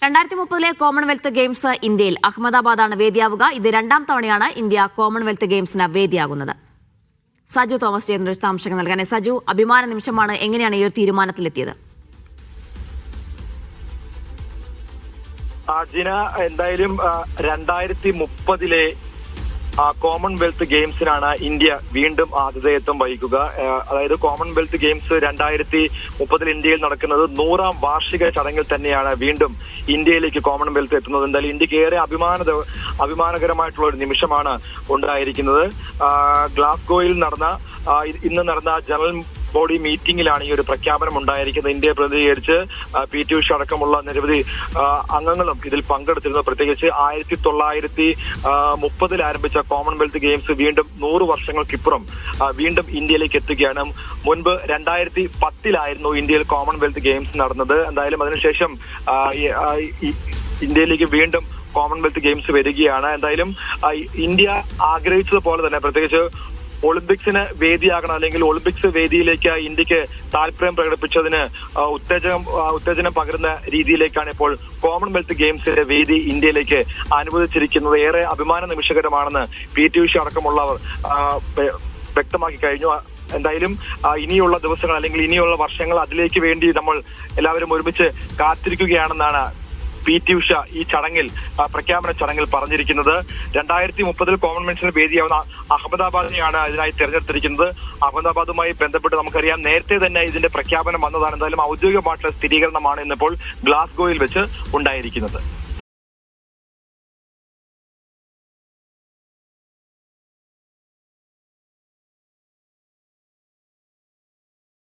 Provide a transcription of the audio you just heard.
2030 Commonwealth games ഇന്ത്യയിൽ അഹമ്മദാബാദാണ് വേദിയാവുക. ഇത് രണ്ടാം തവണയാണ് ഇന്ത്യ കോമൺവെൽത്ത് ഗെയിംസിന് വേദിയാകുന്നത്. സജു തോമസ് ചെയ്യുന്ന വിശദാംശങ്ങൾ നൽകാൻ. സജു, അഭിമാന നിമിഷമാണ്. എങ്ങനെയാണ് ഈ ഒരു തീരുമാനത്തിലെത്തിയത്? ജിന, എന്തായാലും 2030 കോമൺവെൽത്ത് ഗെയിംസിനാണ് ഇന്ത്യ വീണ്ടും ആതിഥേയത്വം വഹിക്കുക. അതായത് കോമൺവെൽത്ത് ഗെയിംസ് 2030 ഇന്ത്യയിൽ നടക്കുന്നത് 100ാം വാർഷിക ചടങ്ങിൽ തന്നെയാണ് വീണ്ടും ഇന്ത്യയിലേക്ക് കോമൺവെൽത്ത് എത്തുന്നത്. എന്തായാലും ഇന്ത്യക്ക് ഏറെ അഭിമാനകരമായിട്ടുള്ള ഒരു നിമിഷമാണ് ഉണ്ടായിരിക്കുന്നത്. ഗ്ലാസ്ഗോയിൽ ഇന്ന് നടന്ന ജനറൽ ബോഡി മീറ്റിംഗിലാണ് ഈ ഒരു പ്രഖ്യാപനം ഉണ്ടായിരിക്കുന്നത്. ഇന്ത്യയെ പ്രതിനിധീകരിച്ച് PT ഉഷ അടക്കമുള്ള നിരവധി അംഗങ്ങളും ഇതിൽ പങ്കെടുത്തിരുന്നു. പ്രത്യേകിച്ച് 1930 ആരംഭിച്ച കോമൺവെൽത്ത് ഗെയിംസ് വീണ്ടും 100 വർഷങ്ങൾക്കിപ്പുറം വീണ്ടും ഇന്ത്യയിലേക്ക് എത്തുകയാണ്. മുൻപ് 2010 ഇന്ത്യയിൽ കോമൺവെൽത്ത് ഗെയിംസ് നടന്നത്. എന്തായാലും അതിനുശേഷം ഇന്ത്യയിലേക്ക് വീണ്ടും കോമൺവെൽത്ത് ഗെയിംസ് വരികയാണ്. എന്തായാലും ഇന്ത്യ ആഗ്രഹിച്ചതുപോലെ തന്നെ പ്രത്യേകിച്ച് ഒളിമ്പിക്സിന് വേദിയാകണം, അല്ലെങ്കിൽ ഒളിമ്പിക്സ് വേദിയിലേക്ക് ഇന്ത്യക്ക് താല്പര്യം പ്രകടിപ്പിച്ചതിന് ഉത്തേജനം പകരുന്ന രീതിയിലേക്കാണ് ഇപ്പോൾ കോമൺവെൽത്ത് ഗെയിംസിന്റെ വേദി ഇന്ത്യയിലേക്ക് അനുവദിച്ചിരിക്കുന്നത്. ഏറെ അഭിമാന നിമിഷകരമാണെന്ന് PT ഉഷ അടക്കമുള്ളവർ വ്യക്തമാക്കി കഴിഞ്ഞു. എന്തായാലും ഇനിയുള്ള ദിവസങ്ങൾ അല്ലെങ്കിൽ ഇനിയുള്ള വർഷങ്ങൾ അതിലേക്ക് വേണ്ടി നമ്മൾ എല്ലാവരും ഒരുമിച്ച് കാത്തിരിക്കുകയാണെന്നാണ് PT ഉഷ ഈ പ്രഖ്യാപന ചടങ്ങിൽ പറഞ്ഞിരിക്കുന്നത്. 2030 കോമൺവെൽത്തിന് വേദിയാവുന്ന അഹമ്മദാബാദിനെയാണ് ഇതിനായി തെരഞ്ഞെടുത്തിരിക്കുന്നത്. അഹമ്മദാബാദുമായി ബന്ധപ്പെട്ട് നമുക്കറിയാം, നേരത്തെ തന്നെ ഇതിന്റെ പ്രഖ്യാപനം വന്നതാണ്. എന്തായാലും ഔദ്യോഗികമായിട്ടുള്ള സ്ഥിരീകരണമാണ് ഇന്നിപ്പോൾ ഗ്ലാസ്ഗോയിൽ വെച്ച് ഉണ്ടായിരിക്കുന്നത്.